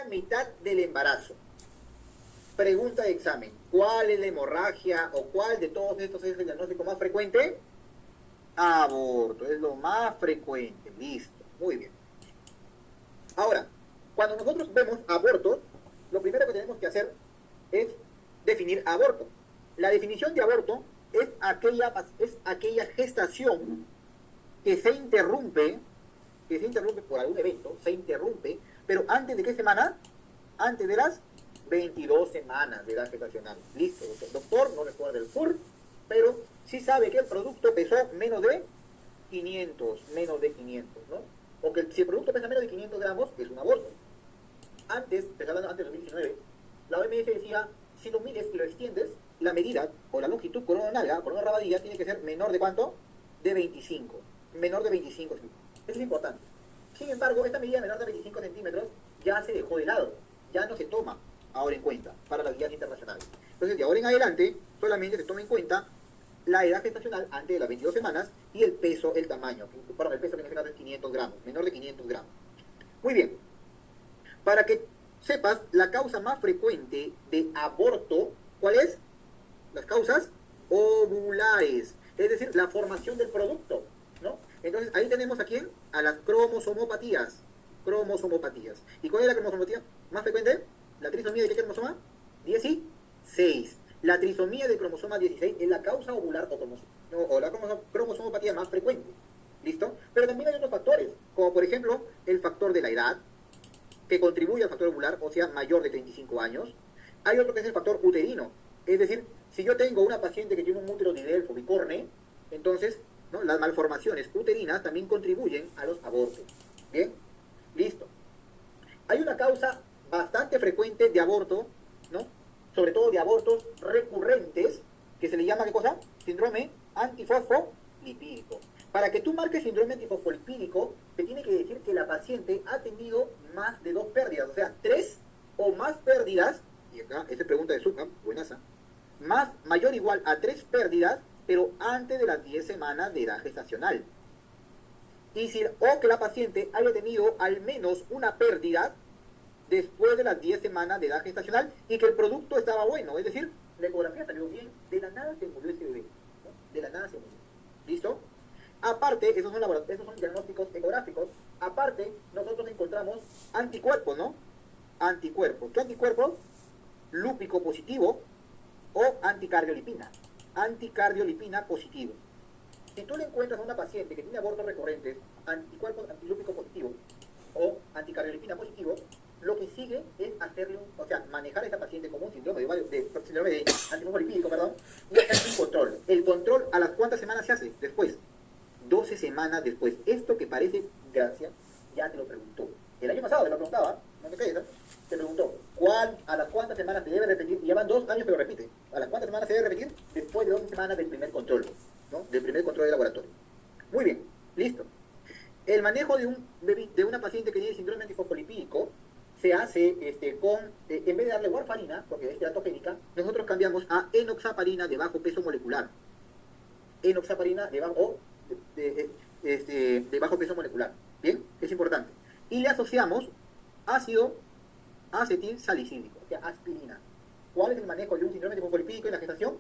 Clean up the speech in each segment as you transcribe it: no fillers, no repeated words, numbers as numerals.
mitad del embarazo. Pregunta de examen. ¿Cuál es la hemorragia o cuál de todos estos es el diagnóstico más frecuente? Aborto, es lo más frecuente. Listo, muy bien. Ahora, cuando nosotros vemos aborto, lo primero que tenemos que hacer es definir aborto. La definición de aborto es aquella gestación que se interrumpe por algún evento, se interrumpe, pero ¿antes de qué semana? Antes de las 22 semanas de edad gestacional. Listo, el doctor no recuerda el FUR, pero sí sabe que el producto pesó menos de 500, ¿no? O que si el producto pesa menos de 500 gramos, es un aborto. Antes de 2019, la OMS decía, si lo mides y lo extiendes, la medida o la longitud con una nalga, con una rabadilla, tiene que ser menor de ¿cuánto? De 25. Menor de 25 centímetros. Eso es importante. Sin embargo, esta medida menor de 25 centímetros ya se dejó de lado. Ya no se toma ahora en cuenta para las guías internacionales. Entonces, de ahora en adelante, solamente se toma en cuenta la edad gestacional antes de las 22 semanas y el peso, el tamaño. Perdón, el peso que en este caso es 500 gramos, menor de 500 gramos. Muy bien. Para que sepas, la causa más frecuente de aborto, ¿cuál es? Las causas ovulares, es decir, la formación del producto, ¿no? Entonces, ahí tenemos a quién? A las cromosomopatías. Cromosomopatías. ¿Y cuál es la cromosomopatía más frecuente? ¿La trisomía de qué cromosoma? 16. La trisomía del cromosoma 16 es la causa ovular o la cromosomopatía más frecuente. ¿Listo? Pero también hay otros factores, como por ejemplo el factor de la edad, que contribuye al factor ovular, o sea, mayor de 35 años. Hay otro que es el factor uterino. Es decir, si yo tengo una paciente que tiene un útero didelfo bicorne, entonces, ¿no?, las malformaciones uterinas también contribuyen a los abortos. ¿Bien? Listo. Hay una causa bastante frecuente de aborto, ¿no? Sobre todo de abortos recurrentes, que se le llama, ¿qué cosa? Síndrome antifosfolipídico. Para que tú marques síndrome antifosfolipídico, te tiene que decir que la paciente ha tenido más de 2 pérdidas, o sea, 3 o más pérdidas, y acá, esta pregunta de Zucca, buenaza, mayor o igual a 3 pérdidas, pero antes de las 10 semanas de edad gestacional. O que la paciente haya tenido al menos una pérdida después de las 10 semanas de edad gestacional y que el producto estaba bueno, es decir, la ecografía salió bien, de la nada se murió ese bebé, ¿no? De la nada se murió. ¿Listo? Aparte, esos son diagnósticos ecográficos. Aparte, nosotros encontramos anticuerpos, ¿no? Anticuerpos. ¿Qué anticuerpos? Lúpico positivo o anticardiolipina. Anticardiolipina positivo. Si tú le encuentras a una paciente que tiene abortos recurrentes, anticuerpos antilúpico positivo o anticardiolipina positivo, lo que sigue es manejar a esta paciente como un síndrome de antifosfolipídico, y hacer un control. El control, ¿a las cuántas semanas se hace? Después. 12 semanas después. Esto que parece gracia, ya te lo preguntó. El año pasado te lo preguntaba, no te calles, ¿no? Te preguntó, ¿a las cuántas semanas se debe repetir? Y llevan 2 años que lo repite. ¿A las cuántas semanas se debe repetir? Después de 12 semanas del primer control, ¿no? Del primer control de laboratorio. Muy bien, listo. El manejo de una paciente que tiene síndrome antifosfolipídico se hace en vez de darle warfarina, porque es teratogénica, nosotros cambiamos a enoxaparina de bajo peso molecular. Enoxaparina de bajo peso molecular. Bien, es importante. Y le asociamos ácido acetil salicílico, o sea, aspirina. ¿Cuál es el manejo de un síndrome antifosfolipídico en la gestación?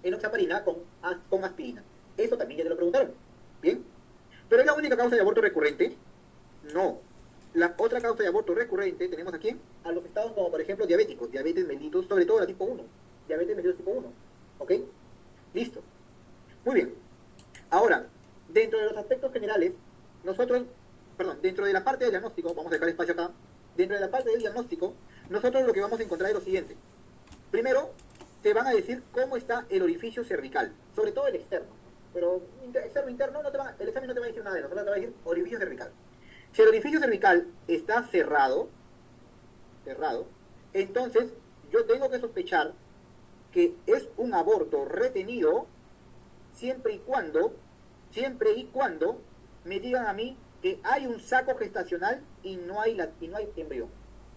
Enoxaparina con aspirina. Eso también ya te lo preguntaron. Bien. ¿Pero es la única causa de aborto recurrente? No. La otra causa de aborto recurrente tenemos aquí a los estados como por ejemplo diabéticos, diabetes mellitus, sobre todo la tipo 1. Diabetes mellitus tipo 1. ¿Ok? Listo. Muy bien. Ahora, dentro de los aspectos generales, dentro de la parte del diagnóstico, vamos a dejar espacio acá, dentro de la parte del diagnóstico, nosotros lo que vamos a encontrar es lo siguiente. Primero, te van a decir cómo está el orificio cervical, sobre todo el externo. Pero externo, interno, el examen no te va a decir nada de eso, solo te va a decir orificio cervical. Si el orificio cervical está cerrado, entonces yo tengo que sospechar que es un aborto retenido siempre y cuando me digan a mí que hay un saco gestacional y no hay embrión.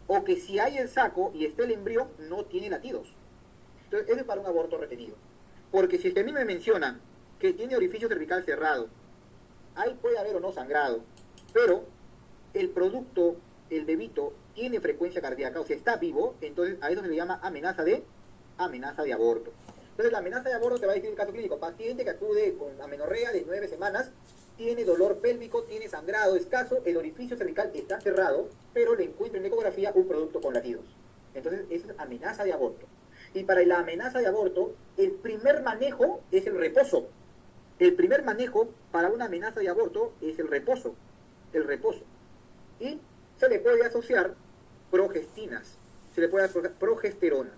O que si hay el saco y está el embrión, no tiene latidos. Entonces, eso es para un aborto retenido. Porque si es que a mí me mencionan que tiene orificio cervical cerrado, ahí puede haber o no sangrado, pero el producto, el bebito, tiene frecuencia cardíaca, o sea, está vivo, entonces a eso se le llama amenaza de aborto. Entonces la amenaza de aborto te va a decir el caso clínico, paciente que acude con amenorrea de 9 semanas, tiene dolor pélvico, tiene sangrado escaso, el orificio cervical está cerrado, pero le encuentra en ecografía un producto con latidos. Entonces eso es amenaza de aborto. Y para la amenaza de aborto, el primer manejo es el reposo. El primer manejo para una amenaza de aborto es el reposo. El reposo. Y se le puede asociar progestinas, se le puede asociar progesterona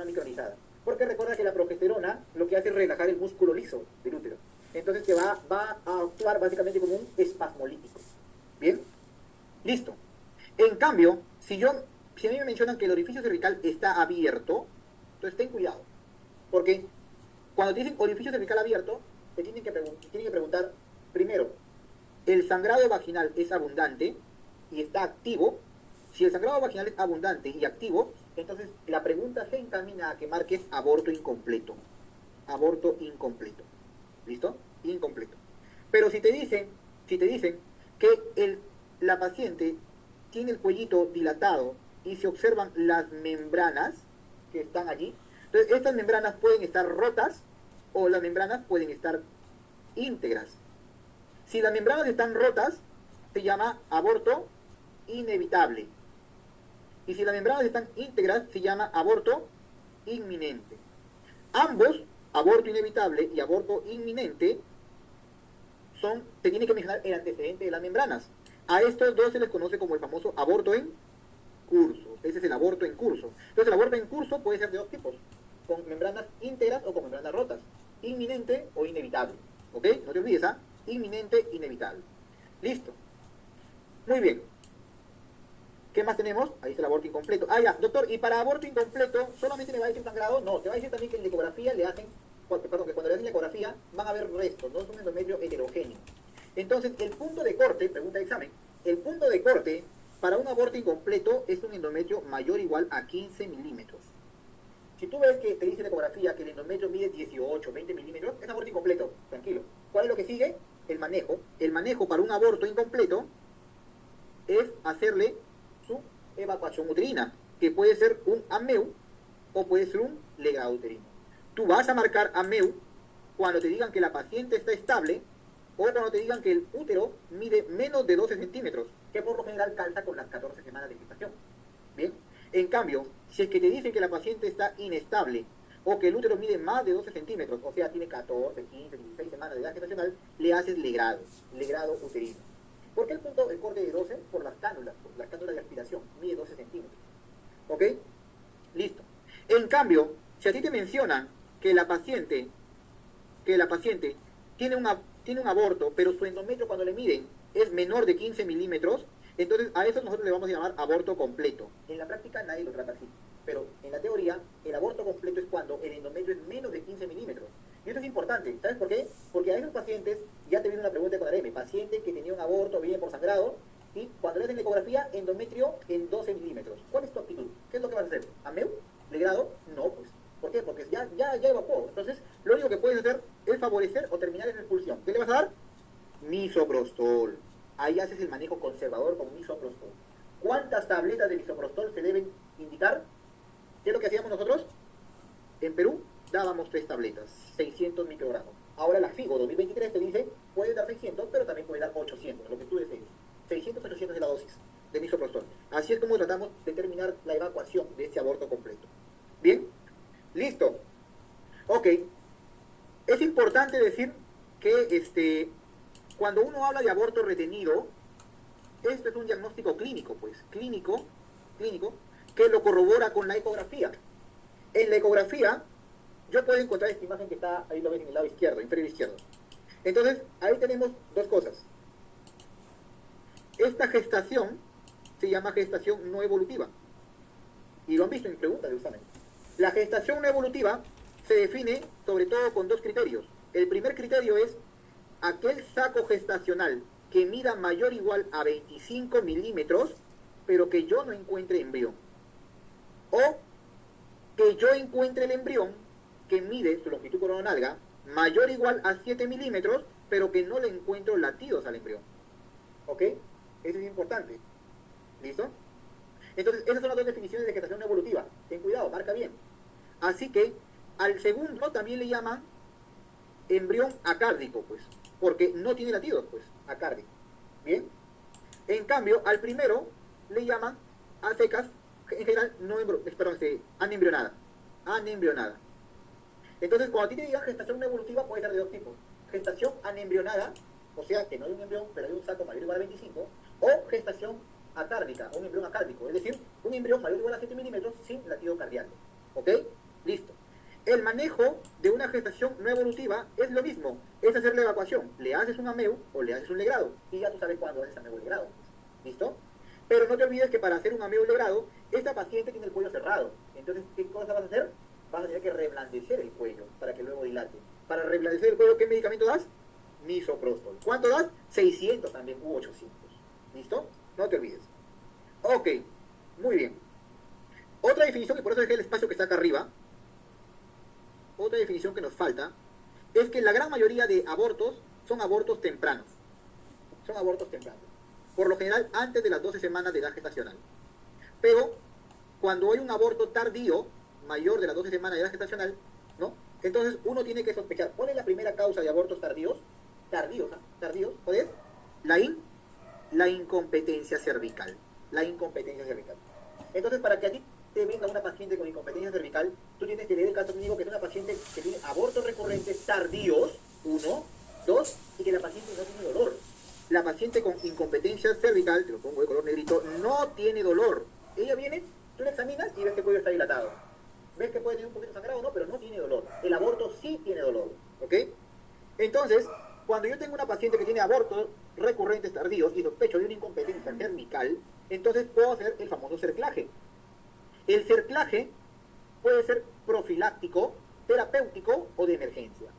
micronizada. Porque recuerda que la progesterona lo que hace es relajar el músculo liso del útero. Entonces te va a actuar básicamente como un espasmolítico. ¿Bien? Listo. En cambio, si a mí me mencionan que el orificio cervical está abierto, entonces ten cuidado. Porque cuando te dicen orificio cervical abierto, te tienen que preguntar, primero, ¿el sangrado vaginal es abundante y está activo? Si el sangrado vaginal es abundante y activo, entonces la pregunta se encamina a que marques aborto incompleto. Aborto incompleto. ¿Listo? Incompleto. Pero si te dicen que la paciente tiene el cuellito dilatado y se observan las membranas que están allí, entonces estas membranas pueden estar rotas o las membranas pueden estar íntegras. Si las membranas están rotas, se llama aborto inevitable. Y si las membranas están íntegras, se llama aborto inminente. Ambos, aborto inevitable y aborto inminente, te tiene que mencionar el antecedente de las membranas. A estos dos se les conoce como el famoso aborto en curso. Ese es el aborto en curso. Entonces el aborto en curso puede ser de dos tipos, con membranas íntegras o con membranas rotas, inminente o inevitable. ¿Ok? No te olvides, ¿ah? Inminente, inevitable. Listo. Muy bien. ¿Qué más tenemos? Ahí está el aborto incompleto. Ah, ya, doctor, y para aborto incompleto, ¿solamente me va a decir sangrado? No, te va a decir también que en la ecografía que cuando le hacen la ecografía van a haber restos, no es un endometrio heterogéneo. Entonces, el punto de corte, pregunta de examen, el punto de corte para un aborto incompleto es un endometrio mayor o igual a 15 milímetros. Si tú ves que te dice la ecografía que el endometrio mide 18, 20 milímetros, es aborto incompleto, tranquilo. ¿Cuál es lo que sigue? El manejo. El manejo para un aborto incompleto es hacerle su evacuación uterina, que puede ser un AMEU o puede ser un legrado uterino. Tú vas a marcar AMEU cuando te digan que la paciente está estable o cuando te digan que el útero mide menos de 12 centímetros, que por lo general calza con las 14 semanas de gestación. Bien, en cambio, si es que te dicen que la paciente está inestable o que el útero mide más de 12 centímetros, o sea, tiene 14, 15, 16 semanas de edad gestacional, le haces legrado uterino. ¿Por qué el corte de 12? Por las cánulas de aspiración, mide 12 centímetros. ¿Ok? Listo. En cambio, si a ti te mencionan que la paciente tiene un aborto, pero su endometrio cuando le miden es menor de 15 milímetros, entonces a eso nosotros le vamos a llamar aborto completo. En la práctica nadie lo trata así, pero en la teoría el aborto completo es cuando el endometrio es menos de 15 milímetros. Y esto es importante, ¿sabes por qué? Porque a esos pacientes, ya te viene una pregunta con ARM, paciente que tenía un aborto, viene por sangrado, y cuando le hacen la ecografía, endometrio en 12 milímetros. ¿Cuál es tu actitud? ¿Qué es lo que vas a hacer? ¿AMEU? ¿Legrado? No, pues. ¿Por qué? Porque ya evacuó. Entonces, lo único que puedes hacer es favorecer o terminar esa expulsión. ¿Qué le vas a dar? Misoprostol. Ahí haces el manejo conservador con misoprostol. ¿Cuántas tabletas de misoprostol se deben indicar? ¿Qué es lo que hacíamos nosotros? En Perú dábamos 3 tabletas, 600 microgramos. Ahora la FIGO 2023 te dice, puedes dar 600, pero también puedes dar 800, lo que tú desees. 600, 800 de la dosis de misoprostol. Así es como tratamos de terminar la evacuación de este aborto completo. ¿Bien? Listo. Ok. Es importante decir que cuando uno habla de aborto retenido, esto es un diagnóstico clínico, pues, clínico, que lo corrobora con la ecografía. En la ecografía, yo puedo encontrar esta imagen que está, ahí lo ves en el lado izquierdo, inferior izquierdo. Entonces, ahí tenemos dos cosas. Esta gestación se llama gestación no evolutiva. Y lo han visto en preguntas de examen. La gestación no evolutiva se define sobre todo con 2 criterios. El primer criterio es aquel saco gestacional que mida mayor o igual a 25 milímetros, pero que yo no encuentre embrión. O que yo encuentre el embrión que mide su longitud coronalga mayor o igual a 7 milímetros, pero que no le encuentro latidos al embrión. ¿Ok? Eso es importante. ¿Listo? Entonces, esas son las dos definiciones de gestación no evolutiva. Ten cuidado, marca bien. Así que al segundo también le llaman embrión acárdico, pues, porque no tiene latidos, pues, acárdico. Bien. En cambio, al primero le llaman a secas, en general, anembrionada. Anembrionada. Entonces, cuando a ti te digan gestación no evolutiva, puede ser de dos tipos. Gestación anembrionada, o sea, que no hay un embrión, pero hay un saco mayor o igual a 25, o gestación acárdica, un embrión acárdico, es decir, un embrión mayor o igual a 7 milímetros sin latido cardíaco. ¿Ok? Listo. El manejo de una gestación no evolutiva es lo mismo, es hacer la evacuación. Le haces un AMEU o le haces un legrado, y ya tú sabes cuándo haces AMEU o legrado. ¿Listo? Pero no te olvides que para hacer un AMEU o legrado, esta paciente tiene el cuello cerrado. Entonces, ¿qué cosa vas a hacer? Vas a tener que reblandecer el cuello para que luego dilate. Para reblandecer el cuello, ¿qué medicamento das? Misoprostol. ¿Cuánto das? 600 también, u 800. ¿Listo? No te olvides. Ok, muy bien. Otra definición, y por eso dejé el espacio que está acá arriba, otra definición que nos falta, es que la gran mayoría de abortos son abortos tempranos. Son abortos tempranos. Por lo general, antes de las 12 semanas de edad gestacional. Pero, cuando hay un aborto tardío, mayor de las 12 semanas de edad gestacional, ¿no? Entonces, uno tiene que sospechar. ¿Cuál es la primera causa de abortos tardíos? Tardíos, ¿ah? Tardíos, ¿cuál es? La incompetencia cervical. La incompetencia cervical. Entonces, para que a ti te venga una paciente con incompetencia cervical, tú tienes que leer el caso clínico que es una paciente que tiene abortos recurrentes tardíos, 1, 2, y que la paciente no tiene dolor. La paciente con incompetencia cervical, te lo pongo de color negrito, no tiene dolor. Ella viene, tú la examinas y ves que el cuello está dilatado. Ves que puede tener un poquito de sangrado, ¿no? Pero no tiene dolor. El aborto sí tiene dolor, ¿ok? Entonces, cuando yo tengo una paciente que tiene abortos recurrentes tardíos y sospecho de una incompetencia cervical, entonces puedo hacer el famoso cerclaje. El cerclaje puede ser profiláctico, terapéutico o de emergencia.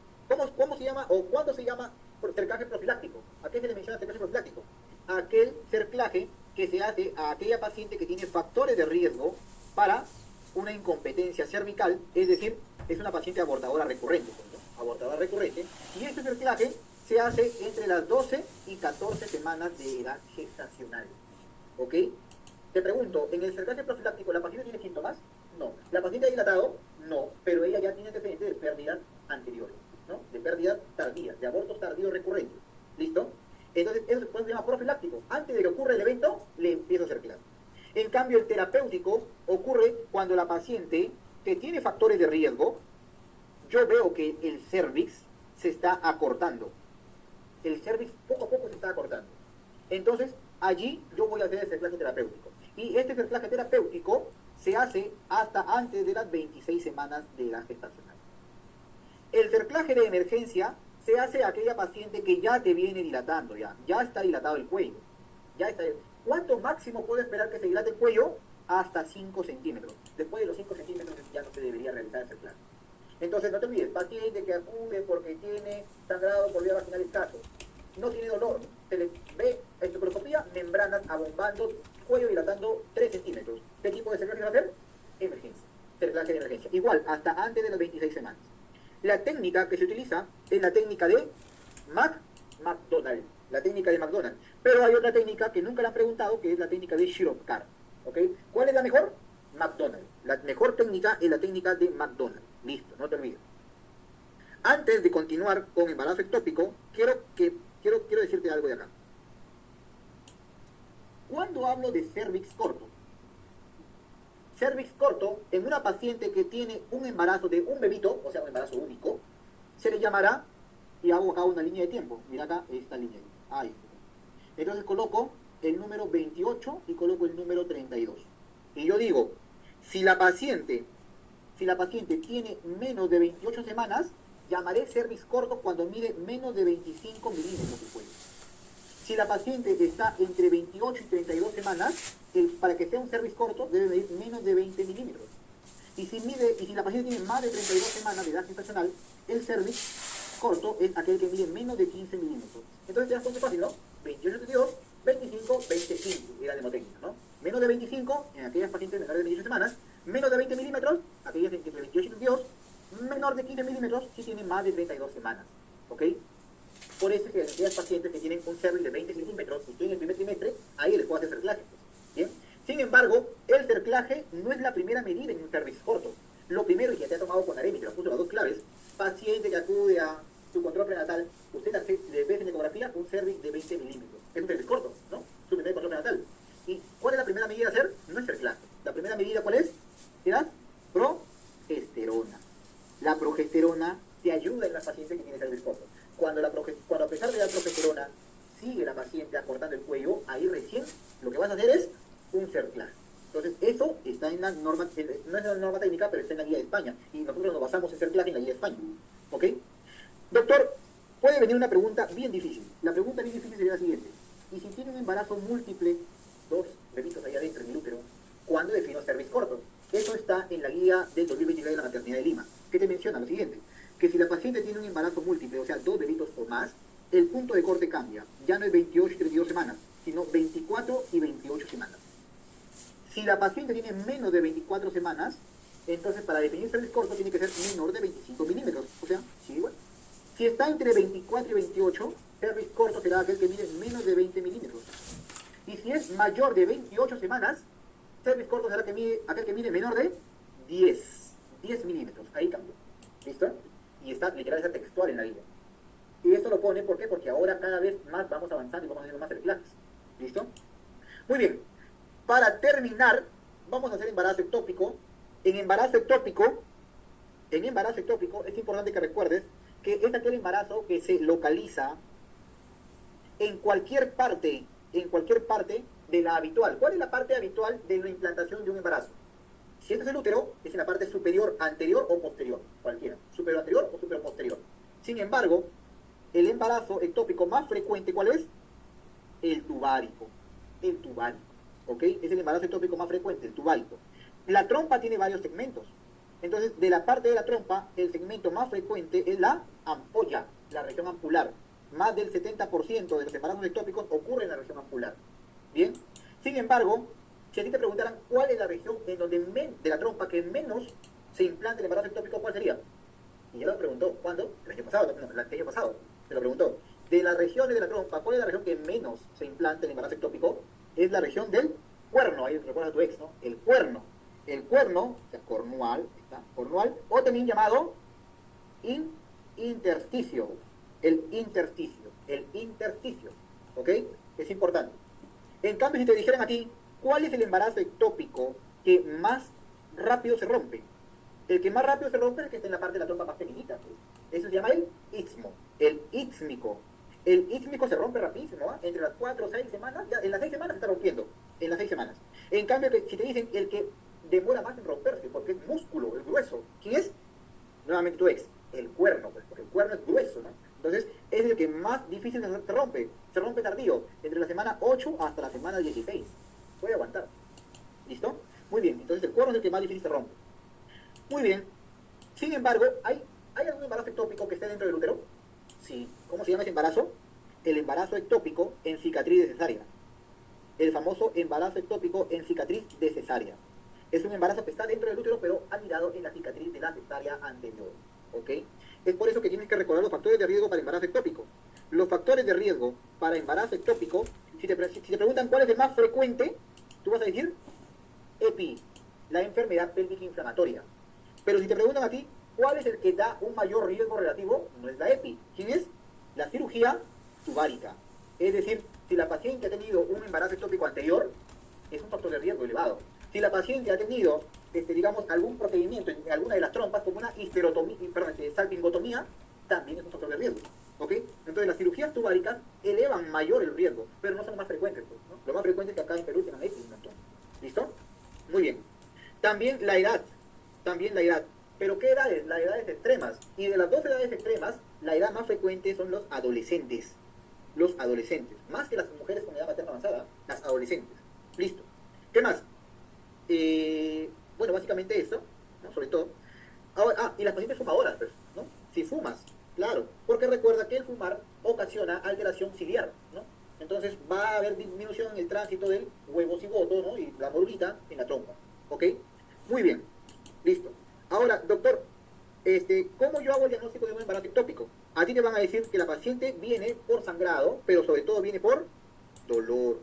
¿Cómo se llama o cuándo se llama cerclaje profiláctico? ¿A qué se le menciona cerclaje profiláctico? Aquel cerclaje que se hace a aquella paciente que tiene factores de riesgo para una incompetencia cervical, es decir, es una paciente abortadora recurrente, ¿no? Abortadora recurrente, y este cerclaje se hace entre las 12 y 14 semanas de edad gestacional, ¿ok? Te pregunto, ¿en el cerclaje profiláctico la paciente tiene síntomas? No. ¿La paciente ha dilatado? No, pero ella ya tiene antecedentes de pérdidas anteriores, ¿no? De pérdidas tardías, de abortos tardíos recurrentes, ¿listo? Entonces, eso se llama profiláctico. Antes de que ocurra el evento, le empiezo a cerclar. En cambio, el terapéutico ocurre cuando la paciente que tiene factores de riesgo, yo veo que el cervix se está acortando. El cervix poco a poco se está acortando. Entonces, allí yo voy a hacer el cerclaje terapéutico. Y este cerclaje terapéutico se hace hasta antes de las 26 semanas de edad gestacional. El cerclaje de emergencia se hace a aquella paciente que ya te viene dilatando, ya está dilatado el cuello. ¿Cuánto máximo puede esperar que se dilate el cuello? Hasta 5 centímetros. Después de los 5 centímetros ya no se debería realizar el cerclaje. Entonces, no te olvides, paciente que acude porque tiene sangrado por vía vaginal escaso, no tiene dolor, se le ve espectroscopía, membranas abombando, cuello dilatando 3 centímetros. ¿Qué tipo de cerclaje va a hacer? Emergencia. Cerclaje de emergencia. Igual, hasta antes de las 26 semanas. La técnica que se utiliza es la técnica de McDonald. La técnica de McDonald. Pero hay otra técnica que nunca la han preguntado, que es la técnica de Shiropkar. ¿Ok? ¿Cuál es la mejor? McDonald. La mejor técnica es la técnica de McDonald. Listo, no te olvides. Antes de continuar con embarazo ectópico, quiero decirte algo de acá. Cuando hablo de cervix corto, en una paciente que tiene un embarazo de un bebito, o sea, un embarazo único, se le llamará, y hago acá una línea de tiempo. Mira acá esta línea. Ahí. Entonces coloco el número 28 y coloco el número 32. Y yo digo, si la paciente tiene menos de 28 semanas, llamaré cervix corto cuando mide menos de 25 milímetros de cuello. Si la paciente está entre 28 y 32 semanas, para que sea un cervix corto debe medir menos de 20 milímetros. Y si la paciente tiene más de 32 semanas de edad gestacional, el cervix corto es aquel que mide menos de 15 milímetros. Entonces te das cuenta fácil, ¿no? 28, 32, 25, 25, era la mnemotécnica, ¿no? Menos de 25 en aquellas pacientes menores de 28 semanas, menos de 20 milímetros, aquellas entre 28 y 32, menor de 15 milímetros si tienen más de 32 semanas, ¿ok? Por eso es que aquellas pacientes que tienen un cervix de 20 centímetros y estoy en el primer trimestre, ahí les puedo hacer cerclaje, ¿bien? Sin embargo, el cerclaje no es la primera medida en un cervix corto. Lo primero, y ya te ha tomado con Aremi, te lo puso las dos claves, paciente que acude a su control prenatal, usted le ve en ecografía un cervix de 20 milímetros. Es un cervix corto, ¿no? Su primer control prenatal. ¿Y cuál es la primera medida a hacer? No es cerclaje. La primera medida, ¿cuál es? ¿Era? Progesterona. La progesterona te ayuda en la paciente que tiene cervix corto. Cuando a pesar de la progesterona sigue la paciente acortando el cuello, ahí recién lo que vas a hacer es un cerclaje. Entonces, eso está en la norma, no es en la norma técnica, pero está en la guía de España. Y nosotros nos basamos en cerclaje en la guía de España. ¿Ok? Doctor, puede venir una pregunta bien difícil. La pregunta bien difícil sería la siguiente. ¿Y si tiene un embarazo múltiple, dos bebitos ahí adentro en el útero, cuándo defino cervix corto? Eso está en la guía del 2023 de la maternidad de Lima. ¿Qué te menciona? Lo siguiente. Que si la paciente tiene un embarazo múltiple, o sea, dos bebitos o más, el punto de corte cambia. Ya no es 28 y 32 semanas, sino 24 y 28 semanas. Si la paciente tiene menos de 24 semanas, entonces para definir cervix corto tiene que ser menor de 25 milímetros. O sea, sí, igual. Si está entre 24 y 28, cervix corto será aquel que mide menos de 20 milímetros. Y si es mayor de 28 semanas, cervix corto será aquel que mide menor de 10 milímetros. Ahí cambió. ¿Listo? Y está literal, está textual en la guía. Y esto lo pone, ¿por qué? Porque ahora cada vez más vamos avanzando y vamos haciendo más cerclajes. ¿Listo? Muy bien. Para terminar, vamos a hacer embarazo ectópico. En embarazo ectópico es importante que recuerdes que es aquel embarazo que se localiza en cualquier parte de la habitual. ¿Cuál es la parte habitual de la implantación de un embarazo? Si este es el útero, es en la parte superior, anterior o posterior, cualquiera, superior anterior o superior posterior. Sin embargo, el embarazo ectópico más frecuente, ¿cuál es? El tubárico. El tubárico, ¿ok? Es el embarazo ectópico más frecuente, el tubárico. La trompa tiene varios segmentos. Entonces, de la parte de la trompa, el segmento más frecuente es la ampolla, la región ampular. Más del 70% de los embarazos ectópicos ocurre en la región ampular. ¿Bien? Sin embargo, si a ti te preguntaran cuál es la región en donde de la trompa que menos se implanta el embarazo ectópico, ¿cuál sería? Y ya lo preguntó, ¿cuándo? El año pasado, no, el año pasado, se lo preguntó. De las regiones de la trompa, ¿cuál es la región que menos se implanta el embarazo ectópico? Es la región del cuerno, ahí recuerda a tu ex, ¿no? El cuerno. El cuerno, o sea, cornual, cornual, o también llamado intersticio. El intersticio, ¿ok? Es importante. En cambio, si te dijeran a ti, ¿cuál es el embarazo ectópico que más rápido se rompe? El que más rápido se rompe es el que está en la parte de la trompa más pequeñita. Pues. Eso se llama el istmo, el ístmico. El ístmico se rompe rapidísimo, ¿eh? Entre las 4 o 6 semanas, ya en las 6 semanas se está rompiendo, en las 6 semanas. En cambio, si te dicen el que demora más en romperse, porque es músculo, es grueso, ¿quién es? Nuevamente tu ex, el cuerno, pues, porque el cuerno es grueso, ¿no? Entonces, es el que más difícil se rompe tardío, entre la semana 8 hasta la semana 16. Puede aguantar. ¿Listo? Muy bien, entonces el cuerno es el que más difícil se rompe. Muy bien. Sin embargo, ¿hay algún embarazo ectópico que esté dentro del útero? Sí. ¿Cómo se llama ese embarazo? El embarazo ectópico en cicatriz de cesárea. El famoso embarazo ectópico en cicatriz de cesárea. Es un embarazo que está dentro del útero, pero anidado en la cicatriz de la cesárea anterior. ¿Ok? Es por eso que tienes que recordar los factores de riesgo para embarazo ectópico. Los factores de riesgo para embarazo ectópico, si te preguntan cuál es el más frecuente, tú vas a decir EPI, la enfermedad pélvica inflamatoria. Pero si te preguntan a ti, ¿cuál es el que da un mayor riesgo relativo? No es la EPI. ¿Quién es? La cirugía tubárica. Es decir, si la paciente ha tenido un embarazo ectópico anterior, es un factor de riesgo elevado. Si la paciente ha tenido, digamos, algún procedimiento en alguna de las trompas, como una salpingotomía, también es un factor de riesgo. ¿Ok? Entonces las cirugías tubáricas elevan mayor el riesgo, pero no son más frecuentes. Pues, ¿no? Lo más frecuente es que acá en Perú tengan EPI. ¿Listo? Muy bien. También la edad. Pero ¿qué edades? Las edades extremas. Y de las dos edades extremas, la edad más frecuente son los adolescentes. Los adolescentes. Más que las mujeres con edad materna avanzada, las adolescentes. Listo. ¿Qué más? Bueno, básicamente eso, ¿no? Sobre todo. Ahora, y las pacientes fumadoras, pues, ¿no? Si fumas, claro. Porque recuerda que el fumar ocasiona alteración ciliar, ¿no? Entonces va a haber disminución en el tránsito del huevo cigoto, ¿no? Y la morulita en la trompa. ¿Ok? Muy bien. Listo. Ahora, doctor, ¿cómo yo hago el diagnóstico de un embarazo ectópico? A ti te van a decir que la paciente viene por sangrado, pero sobre todo viene por dolor.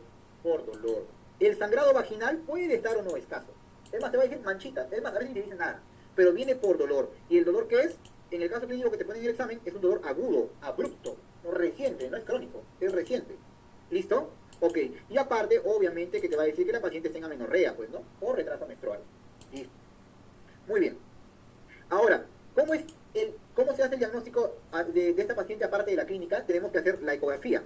El sangrado vaginal puede estar o no escaso. Es más, te va a decir manchitas, es más, a veces ni te dice nada, pero viene por dolor. ¿Y el dolor qué es? En el caso clínico que te ponen en el examen, es un dolor agudo, abrupto, no reciente, no es crónico, es reciente. ¿Listo? Ok. Y aparte, obviamente, que te va a decir que la paciente tenga amenorrea, pues, ¿no? O retraso menstrual. Listo. Muy bien. Ahora, ¿cómo se hace el diagnóstico de esta paciente aparte de la clínica? Tenemos que hacer la ecografía.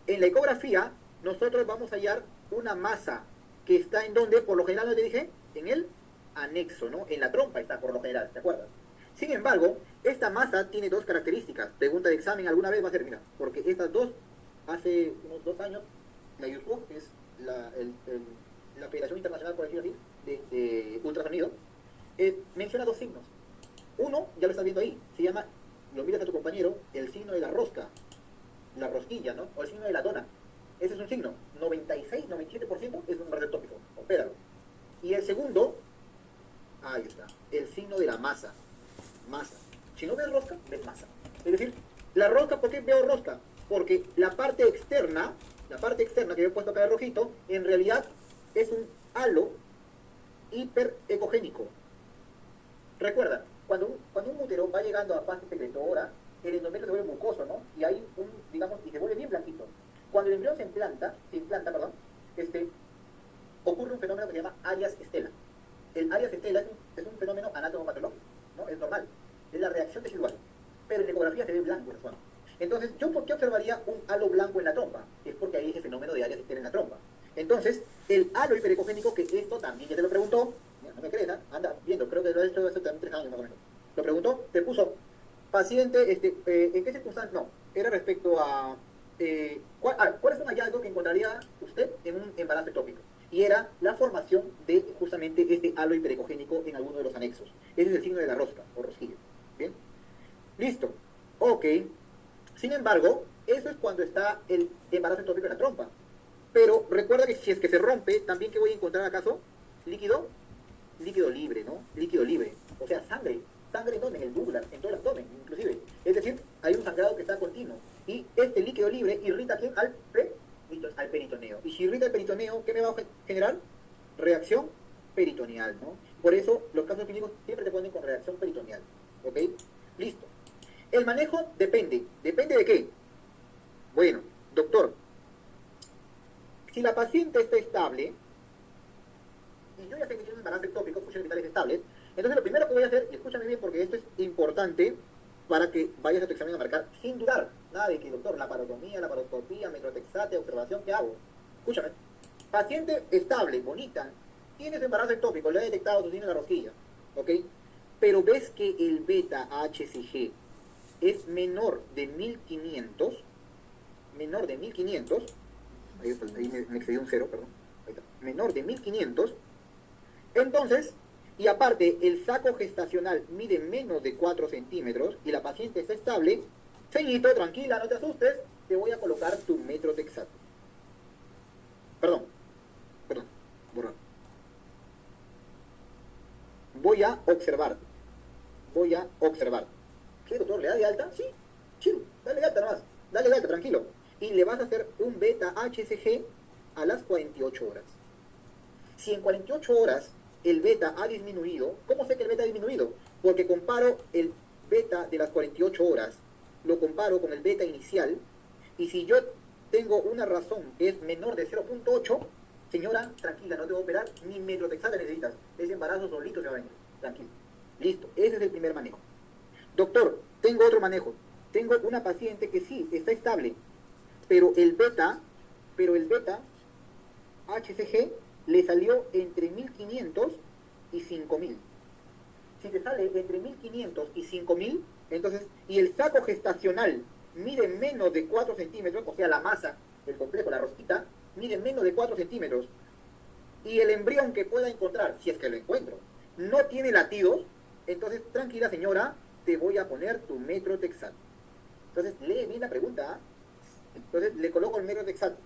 En la ecografía, nosotros vamos a hallar una masa que está en donde, por lo general, ¿no te dije? En el anexo, ¿no? En la trompa está, por lo general, ¿te acuerdas? Sin embargo, esta masa tiene dos características. Pregunta de examen alguna vez va a ser, mira, porque estas dos, hace unos 2 años, la USPO, que es la Federación Internacional, por decirlo así, de ultrasonido, menciona dos signos. Uno, ya lo estás viendo ahí, se llama, lo miras a tu compañero, el signo de la rosca, la rosquilla, ¿no? O el signo de la dona. Ese es un signo. 96, 97% es un radiotópico. Opéralo. Y el segundo, ahí está, el signo de la masa. Masa. Si no ves rosca, ves masa. Es decir, la rosca, ¿por qué veo rosca? Porque la parte externa que yo he puesto acá de rojito, en realidad es un halo hiperecogénico. Recuerda, cuando un útero va llegando a fase secretora, el endometrio se vuelve mucoso, ¿no? Y hay digamos, y se vuelve bien blanquito. Cuando el embrión se implanta, ocurre un fenómeno que se llama Arias Estela. El Arias Estela es un fenómeno anatomopatológico, ¿no? Es normal, es la reacción tecidual. Pero en la ecografía se ve blanco en la zona. Entonces, ¿yo por qué observaría un halo blanco en la trompa? Es porque hay ese fenómeno de Arias Estela en la trompa. Entonces, el halo hiperecogénico, que esto también ya te lo preguntó, no me crees, ¿eh? Anda viendo, creo que lo he hecho hace también 3 años más o menos. Lo preguntó, te puso, paciente, ¿en qué circunstancias? No, era respecto a, ¿cuál es un hallazgo que encontraría usted en un embarazo ectópico? Y era la formación de justamente este halo hiperecogénico en alguno de los anexos. Ese es el signo de la rosca, o rosquilla. ¿Bien? Listo. Ok. Sin embargo, eso es cuando está el embarazo ectópico en la trompa. Pero recuerda que si es que se rompe, también que voy a encontrar acaso líquido libre, ¿no? Líquido libre. O sea, sangre. ¿Sangre en dónde? En el ductal, en todo el abdomen, inclusive. Es decir, hay un sangrado que está continuo. Y este líquido libre irrita ¿a quién? Al peritoneo. Y si irrita el peritoneo, ¿qué me va a generar? Reacción peritoneal, ¿no? Por eso los casos clínicos siempre te ponen con reacción peritoneal. ¿Ok? Listo. El manejo depende. ¿Depende de qué? Bueno, doctor, si la paciente está estable, y yo ya sé que tiene un embarazo ectópico, funciones vitales estables, entonces lo primero que voy a hacer, y escúchame bien porque esto es importante para que vayas a tu examen a marcar sin dudar. Nada de que, doctor, la laparoscopía, metrotexate, observación, ¿qué hago? Escúchame. Paciente estable, bonita, tienes embarazo ectópico, le he detectado, tú tienes la rosquilla, ¿ok? Pero ves que el beta-HCG es menor de 1500, ahí me excedí un cero, perdón, ahí está, menor de 1500, entonces, y aparte el saco gestacional mide menos de 4 centímetros y la paciente está estable, ceñito, tranquila, no te asustes, te voy a colocar tu metrotexato. Perdón, borrar. Voy a observar. ¿Qué, doctor? ¿Le da de alta? Sí, chill, dale de alta nomás, dale de alta, tranquilo. Y le vas a hacer un beta-HCG a las 48 horas. Si en 48 horas el beta ha disminuido, ¿cómo sé que el beta ha disminuido? Porque comparo el beta de las 48 horas, lo comparo con el beta inicial, y si yo tengo una razón que es menor de 0.8, señora, tranquila, no debo operar, ni metrotexate necesitas, ese embarazo solito se va a venir, tranquilo. Listo, ese es el primer manejo. Doctor, tengo otro manejo. Tengo una paciente que sí, está estable, pero el beta HCG le salió entre 1500 y 5000. Si te sale entre 1500 y 5000, entonces, y el saco gestacional mide menos de 4 centímetros, o sea, la masa del complejo, la rosquita, mide menos de 4 centímetros, y el embrión que pueda encontrar, si es que lo encuentro, no tiene latidos, entonces, tranquila señora, te voy a poner tu metrotexato. Entonces, lee bien la pregunta, ¿eh? Entonces, le coloco el metrotexato.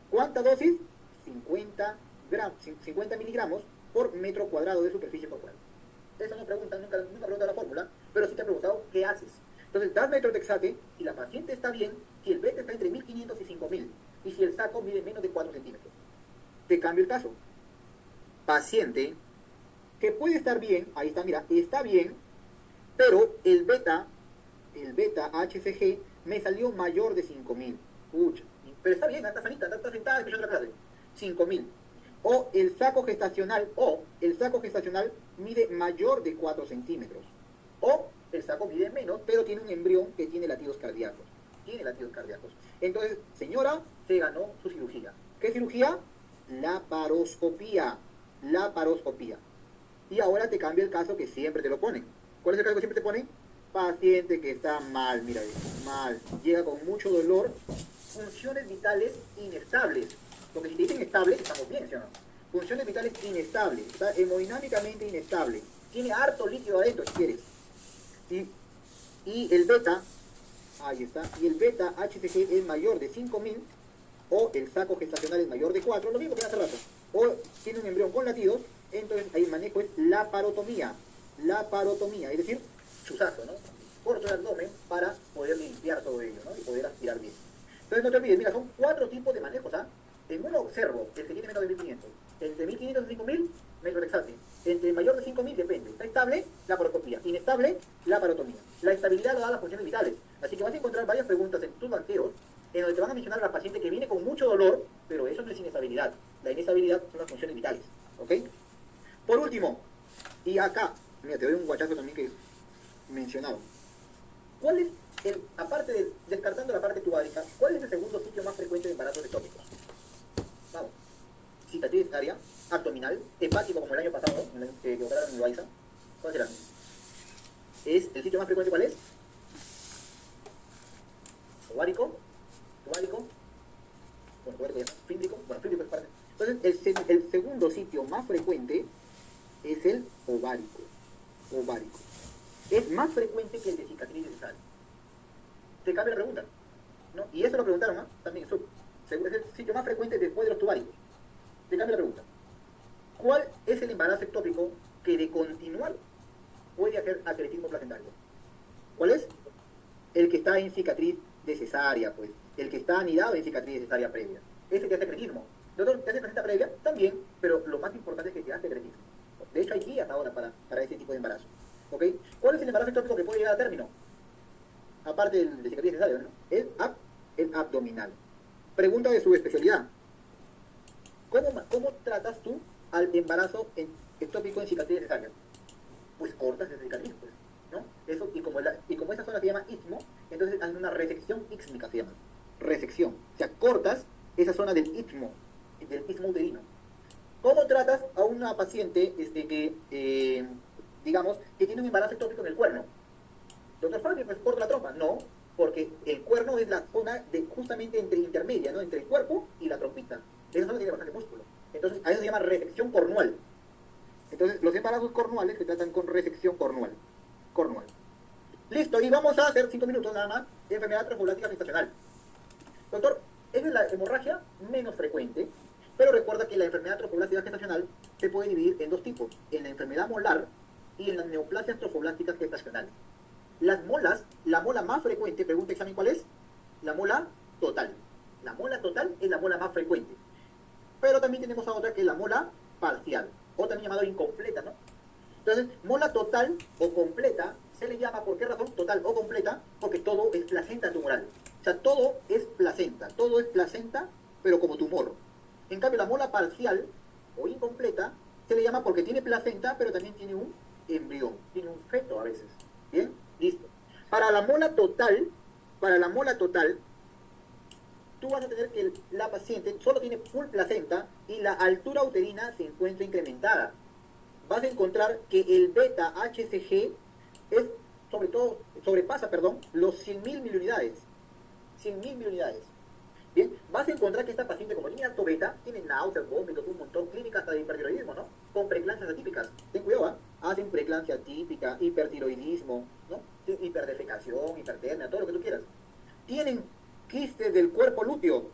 ¿Cuánta dosis? 50 miligramos por metro cuadrado de superficie corporal. Esa no pregunta, nunca pregunta la fórmula, pero sí te ha preguntado qué haces. Entonces, das metrotexate, si la paciente está bien, si el beta está entre 1500 y 5000, y si el saco mide menos de 4 centímetros. te cambio el caso. Paciente que puede estar bien, ahí está, mira, está bien, pero el beta HCG me salió mayor de 5000. Pucha, pero está bien, está sanita, está sentada escuchando la clase. 5000. O el saco gestacional mide mayor de 4 centímetros. O el saco mide menos, pero tiene un embrión que tiene latidos cardíacos. Tiene latidos cardíacos. Entonces, señora, se ganó su cirugía. ¿Qué cirugía? Laparoscopía. Laparoscopía. Y ahora te cambia el caso que siempre te lo ponen. ¿Cuál es el caso que siempre te ponen? Paciente que está mal, mira, mal, llega con mucho dolor, funciones vitales inestables. Porque si te dicen estable, estamos bien, ¿sí o no? Funciones vitales inestables, está hemodinámicamente inestable. Tiene harto líquido adentro, si quieres. Y el beta, ahí está, y el beta HCG es mayor de 5000, o el saco gestacional es mayor de 4, lo mismo que hace rato. O tiene un embrión con latidos, entonces ahí el manejo es laparotomía. Laparotomía, es decir, chuzazo, ¿no? Corto el abdomen para poder limpiar todo ello, ¿no? Y poder aspirar bien. Entonces no te olvides, mira, son 4 tipos de manejos, ¿ah? En uno observo, el que tiene menos de 1500. Entre 1500 y 5000, metrorexate. Entre mayor de 5000 depende. Está estable, laparoscopía. Inestable, laparotomía. La estabilidad lo da las funciones vitales. Así que vas a encontrar varias preguntas en tus banqueros en donde te van a mencionar a la paciente que viene con mucho dolor, pero eso no es inestabilidad. La inestabilidad son las funciones vitales. ¿Ok? Por último, y acá, mira, te doy un guachazo también que mencionado. ¿Cuál es aparte de, descartando la parte tubárica, cuál es el segundo sitio más frecuente de embarazos ectópicos? Vamos. Cicatriz cesárea, abdominal, hepático como el año pasado, que operaron en Loaiza. ¿Cuál será? ¿Es el sitio más frecuente cuál es? Ovárico, tubárico, bueno, tubárico ya, fímbrico, bueno, fímbrico es parte. Entonces, el segundo sitio más frecuente es el ovárico. Ovárico. Es más frecuente que el de cicatriz cesárea. Te cambia la pregunta, ¿no? Y eso lo preguntaron, ¿no? También es el sitio más frecuente después de los tubáricos. Te cambia la pregunta. ¿Cuál es el embarazo ectópico que de continuar puede hacer acretismo placentario? ¿Cuál es? El que está en cicatriz de cesárea, pues. El que está anidado en cicatriz de cesárea previa. Ese que hace acretismo. ¿Doctor, te hace placenta previa? También, pero lo más importante es que te hace acretismo. De hecho, hay guías ahora para ese tipo de embarazo. ¿Ok? ¿Cuál es el embarazo ectópico que puede llegar a término? Aparte del de cicatriz cesárea, ¿no? El abdominal. Pregunta de su especialidad. ¿Cómo tratas tú al embarazo ectópico en cicatriz cesárea? Pues cortas esa cicatriz, pues, ¿no? Eso, y como esa zona se llama istmo, entonces hacen una resección íxmica, se llama. Resección. O sea, cortas esa zona del istmo uterino. ¿Cómo tratas a una paciente digamos, que tiene un embarazo ectópico en el cuerno? Doctor Franklin, pues corta la trompa. No, porque el cuerno es la zona justamente intermedia, ¿no? Entre el cuerpo y la trompita. Esa zona tiene bastante músculo. Entonces, a eso se llama resección cornual. Entonces, los embarazos cornuales se tratan con resección cornual. Cornual. Listo, y vamos a hacer 5 minutos nada más de enfermedad trombótica gestacional. Doctor, esa es la hemorragia menos frecuente, pero recuerda que la enfermedad trofoblástica gestacional se puede dividir en 2 tipos, en la enfermedad molar y en las neoplasias trofoblásticas gestacionales. Las molas, la mola más frecuente, pregunta examen, ¿cuál es? La mola total. La mola total es la mola más frecuente. Pero también tenemos a otra que es la mola parcial, o también llamada incompleta, ¿no? Entonces, mola total o completa se le llama, ¿por qué razón? Total o completa, porque todo es placenta tumoral. O sea, todo es placenta, pero como tumor. En cambio, la mola parcial o incompleta se le llama porque tiene placenta, pero también tiene un embrión, tiene un feto a veces. ¿Bien? Listo. Para la mola total, tú vas a tener que la paciente solo tiene full placenta y la altura uterina se encuentra incrementada. Vas a encontrar que el beta HCG sobrepasa los 100.000 miliunidades. 100.000 miliunidades. Bien, vas a encontrar que esta paciente, como tiene alto beta, tiene náuseas, vómitos, un montón, clínicas hasta de hipertiroidismo, ¿no? Con preeclampsias atípicas. Ten cuidado, ¿eh? Hacen preeclampsia atípica, hipertiroidismo, ¿no? Hiperdefecación, hipertermia, todo lo que tú quieras. Tienen quistes del cuerpo lúteo,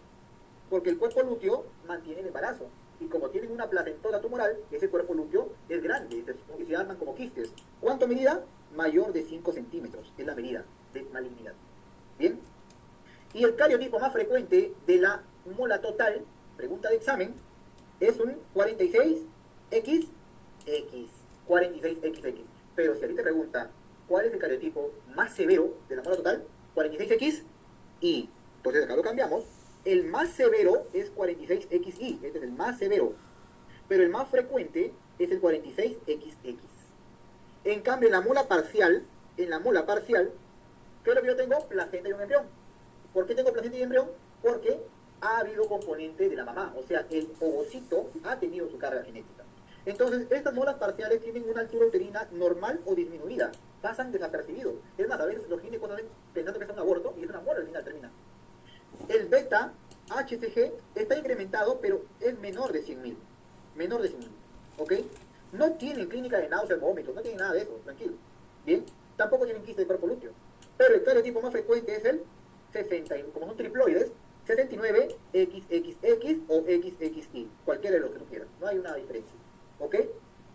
porque el cuerpo lúteo mantiene el embarazo. Y como tienen una placentota tumoral, ese cuerpo lúteo es grande, y se arman como quistes. ¿Cuánto medida? Mayor de 5 centímetros, es la medida de malignidad. ¿Bien? Y el cariotipo más frecuente de la mola total, pregunta de examen, es un 46XX. 46XX. Pero si a ti te pregunta cuál es el cariotipo más severo de la mola total, 46X y entonces acá lo cambiamos. El más severo es 46XI, este es el más severo. Pero el más frecuente es el 46XX. En cambio, en la mola parcial, ¿qué es lo que yo tengo? Placenta y un embrión. ¿Por qué tengo placenta y embrión? Porque ha habido componente de la mamá, o sea, el ovocito ha tenido su carga genética. Entonces, estas molas parciales tienen una altura uterina normal o disminuida, pasan desapercibidos. Es más, a veces los ginecólogos hacen pensando que es un aborto y es una mola al final termina. El beta HCG está incrementado, pero es menor de 100.000. Menor de 100.000, ¿ok? No tienen clínica de náuseas, vómitos, no tienen nada de eso, tranquilo. Bien, tampoco tienen quiste de cuerpo lúteo. Pero el cariotipo más frecuente es el 60, como son triploides, 69XXX o XXI, cualquiera de los que tú quieras, no hay una diferencia, ¿ok?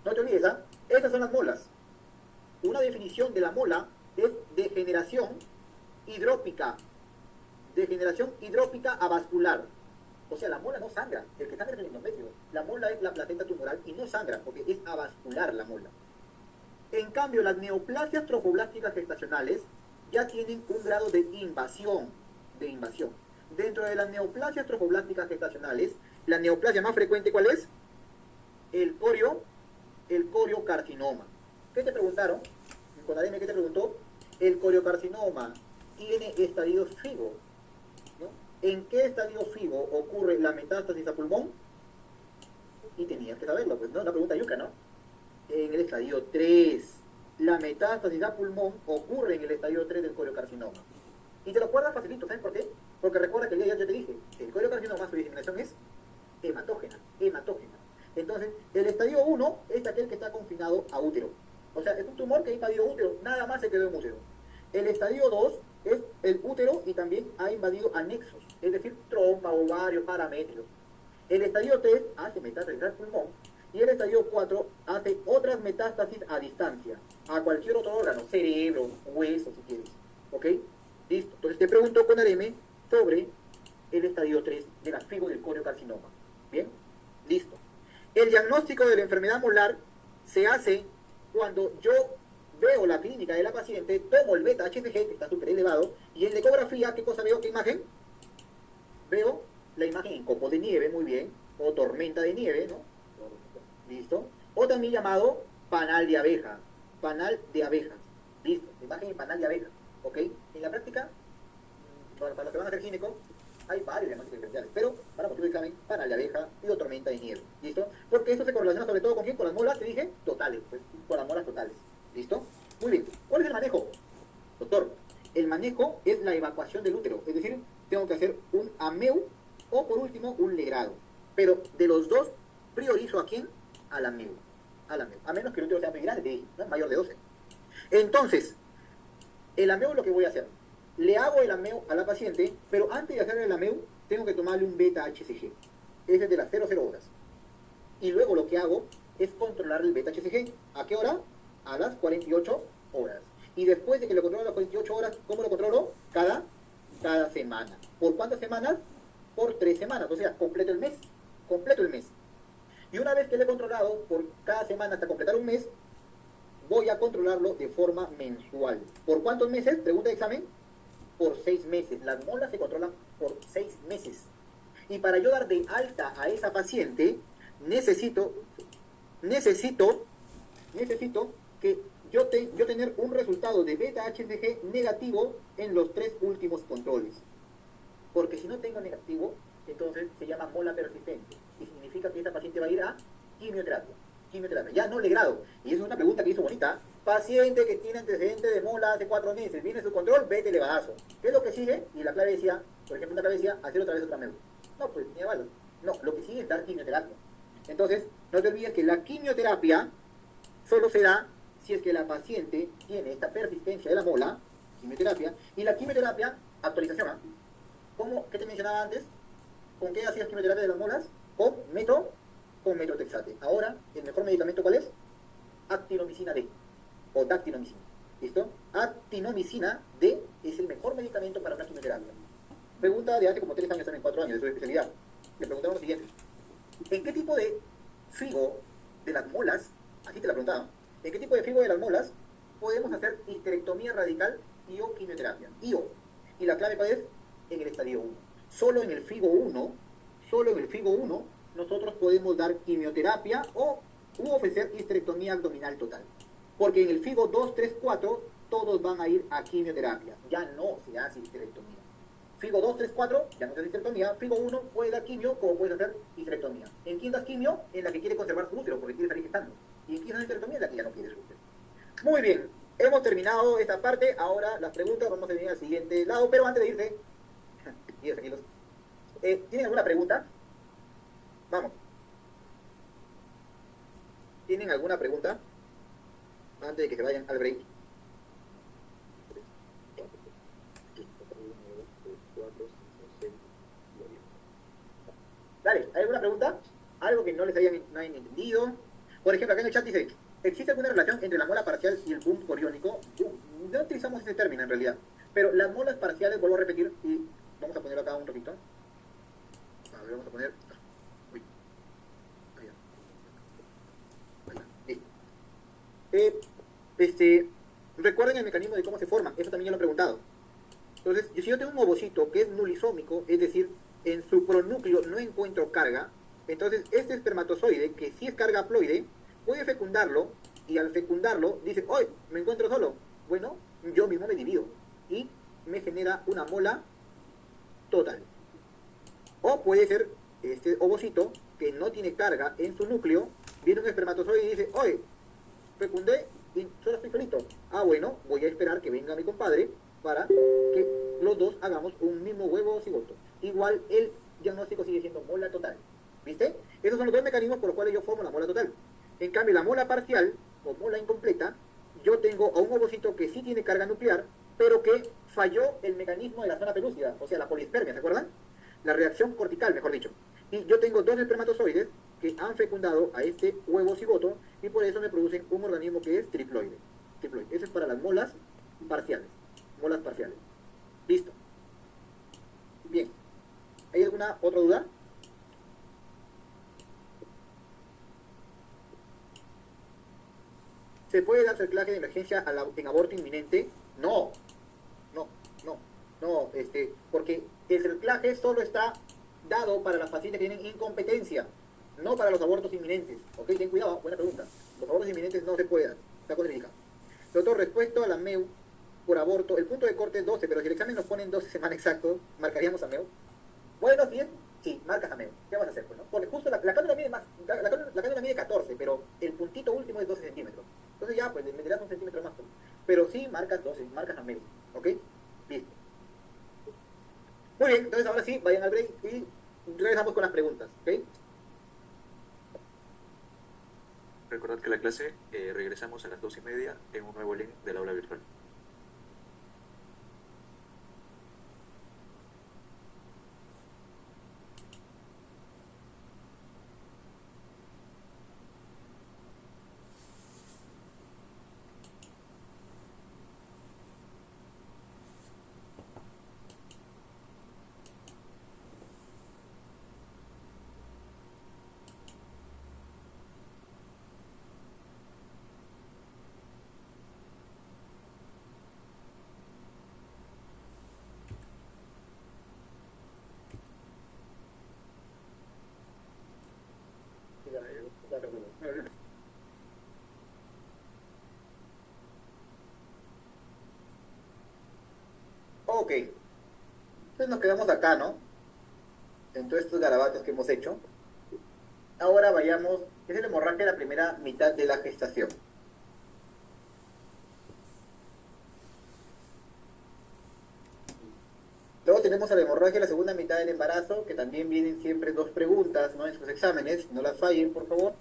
No te olvides, ¿ah? Estas son las molas. Una definición de la mola es hidrópica, degeneración hidrópica avascular. O sea, la mola no sangra, el que sangra es el endometrio. La mola es la placenta tumoral y no sangra porque es avascular la mola. En cambio, las neoplasias trofoblásticas gestacionales ya tienen un grado de invasión. Dentro de las neoplasias trofoblásticas gestacionales, la neoplasia más frecuente, ¿cuál es? El coriocarcinoma. ¿Qué te preguntaron? Con ADM, ¿qué te preguntó? El coriocarcinoma tiene estadio FIGO, ¿no? ¿En qué estadio FIGO ocurre la metástasis a pulmón? Y tenías que saberlo, pues, ¿no? La pregunta yuca, ¿no? En el estadio 3. La metástasis a pulmón ocurre en el estadio 3 del coriocarcinoma. Y te lo acuerdas facilito, ¿sabes por qué? Porque recuerda que el día de ayer yo te dije, el coriocarcinoma, su diseminación es hematógena. Entonces, el estadio 1 es aquel que está confinado a útero. O sea, es un tumor que ha invadido útero, nada más se quedó en útero. El estadio 2 es el útero y también ha invadido anexos, es decir, trompa, ovario, paramétrios. El estadio 3 hace metástasis al pulmón y el estadio 4 hace otras metástasis a distancia, a cualquier otro órgano, cerebro, hueso, si quieres. ¿Ok? Listo. Entonces te pregunto con ADM sobre el estadio 3 de la FIGO del coriocarcinoma. ¿Bien? Listo. El diagnóstico de la enfermedad molar se hace cuando yo veo la clínica de la paciente, tomo el beta HCG, que está súper elevado, y en la ecografía, ¿qué cosa veo? ¿Qué imagen? Veo la imagen en copo de nieve, muy bien, o tormenta de nieve, ¿no? Listo. O también llamado panal de abeja, listo, imagen en panal de abeja, ¿ok? En la práctica, para los que van a hacer gineco, hay varios diagnósticos diferenciales, pero para motivo de examen, panal de abeja y o tormenta de nieve, ¿listo? Porque esto se correlaciona sobre todo con quién, con las molas, te dije, totales, pues, con las molas totales, ¿listo? Muy bien, ¿cuál es el manejo? Doctor, el manejo es la evacuación del útero, es decir, tengo que hacer un AMEU o por último un legrado, pero de los dos priorizo a quién, al AMEU, a menos que el útero sea muy grande, ¿no? Mayor de 12. Entonces, el AMEU lo que voy a hacer, le hago el AMEU a la paciente, pero antes de hacerle el AMEU, tengo que tomarle un beta HCG. Ese es de las 00 horas. Y luego lo que hago es controlar el beta HCG. ¿A qué hora? A las 48 horas. Y después de que lo controlo a las 48 horas, ¿cómo lo controlo? Cada semana. ¿Por cuántas semanas? Por 3 semanas. O sea, completo el mes. Y una vez que lo he controlado por cada semana hasta completar un mes, voy a controlarlo de forma mensual. ¿Por cuántos meses? Pregunta de examen. Por 6 meses. Las molas se controlan por 6 meses. Y para yo dar de alta a esa paciente, necesito que yo tener un resultado de beta HCG negativo en los 3 últimos controles. Porque si no tengo negativo, entonces se llama mola persistente. Y significa que esta paciente va a ir a quimioterapia. Ya no legrado. Y es una pregunta que hizo bonita. Paciente que tiene antecedente de mola hace 4 meses, viene su control, vete elevadazo. ¿Qué es lo que sigue? Y la clave decía, por ejemplo, una clave decía, hacer otra vez otra MEU. No, pues, ni avalo. No, lo que sigue es dar quimioterapia. Entonces, no te olvides que la quimioterapia solo se da si es que la paciente tiene esta persistencia de la mola, quimioterapia, y la quimioterapia, actualización, ¿ah? ¿Cómo? ¿Qué te mencionaba antes? ¿Con qué hacías quimioterapia de las molas? Con metotrexate. Ahora, ¿el mejor medicamento cuál es? Actinomicina D o dactinomicina. ¿Listo? Actinomicina D es el mejor medicamento para una quimioterapia. Pregunta de hace como 3 años, también 4 años, de su especialidad. Le preguntaron lo siguiente. ¿En qué tipo de FIGO de las molas, así te la preguntaba, en qué tipo de FIGO de las molas podemos hacer histerectomía radical y o quimioterapia? Y la clave cuál es, en el estadio 1. Solo en el FIGO 1, solo en el FIGO 1, nosotros podemos dar quimioterapia o ofrecer histerectomía abdominal total. Porque en el FIGO 2, 3, 4, todos van a ir a quimioterapia. Ya no se hace histerectomía. FIGO 2, 3, 4, ya no se hace histerectomía. FIGO 1 puede dar quimio, como puedes hacer histerectomía. ¿En quién das quimio? En la que quiere conservar su útero, porque quiere salir gestando. Y en quién das histerectomía, en la que ya no quiere su útero. Muy bien, hemos terminado esta parte. Ahora las preguntas, vamos a venir al siguiente lado. Pero antes de irse, tranquilos. ¿Tienen alguna pregunta? Vamos. ¿Tienen alguna pregunta? Antes de que se vayan al break. Dale, ¿hay alguna pregunta? ¿Algo que no les hayan entendido? Por ejemplo, acá en el chat dice, ¿existe alguna relación entre la mola parcial y el boom coriónico? No utilizamos ese término en realidad. Pero las molas parciales, vuelvo a repetir, y vamos a ponerlo acá un ratito. A ver, vamos a poner... Uy. Listo. Recuerden el mecanismo de cómo se forman. Eso también ya lo he preguntado. Entonces, si yo tengo un ovocito que es nulisómico, es decir, en su pronúcleo no encuentro carga, entonces este espermatozoide, que sí es carga haploide, puede fecundarlo, y al fecundarlo dice, ¡hoy! Me encuentro solo. Bueno, yo mismo me divido y me genera una mola total. O puede ser este ovocito que no tiene carga en su núcleo, viene un espermatozoide y dice, ¡hoy! Fecundé y solo estoy solito. Ah, bueno, voy a esperar que venga mi compadre para que los dos hagamos un mismo huevo cigoto. Igual el diagnóstico sigue siendo mola total. ¿Viste? Esos son los dos mecanismos por los cuales yo formo la mola total. En cambio, la mola parcial o mola incompleta, yo tengo a un ovocito que sí tiene carga nuclear, pero que falló el mecanismo de la zona pelúcida, o sea, la poliespermia, ¿se acuerdan? La reacción cortical, mejor dicho. Y yo tengo dos espermatozoides que han fecundado a este huevo cigoto y por eso me producen un organismo que es triploide. Triploide. Eso es para las molas parciales. Molas parciales. Listo. Bien. ¿Hay alguna otra duda? ¿Se puede dar cerclaje de emergencia en aborto inminente? No, no, no, no, porque el cerclaje solo está dado para las pacientes que tienen incompetencia, no para los abortos inminentes. Ok, ten cuidado, buena pregunta. Los abortos inminentes no se pueden, está contraindicado. Doctor, respecto a la MEU por aborto, el punto de corte es 12, pero si el examen nos pone en 12 semanas exacto, ¿marcaríamos a MEU? Bueno, si es, sí, marcas a MEU. ¿Qué vas a hacer? Pues, ¿no? Porque justo la cánula mide más, la cánula mide 14, pero el puntito último es 12 centímetros. Entonces ya, pues, le meterás un centímetro más. Pues. Pero sí, marcas 12, marcas a MEU. ¿Ok? Listo. Muy bien, entonces ahora sí, vayan al break y regresamos con las preguntas. ¿Ok? Recordad que la clase regresamos a las 2:30 en un nuevo link del aula virtual. Ok, entonces nos quedamos acá, ¿no? En todos estos garabatos que hemos hecho. Ahora vayamos, es el hemorragia de la primera mitad de la gestación. Luego tenemos a la hemorragia de la segunda mitad del embarazo, que también vienen siempre dos preguntas, ¿no? En sus exámenes, no las fallen, por favor.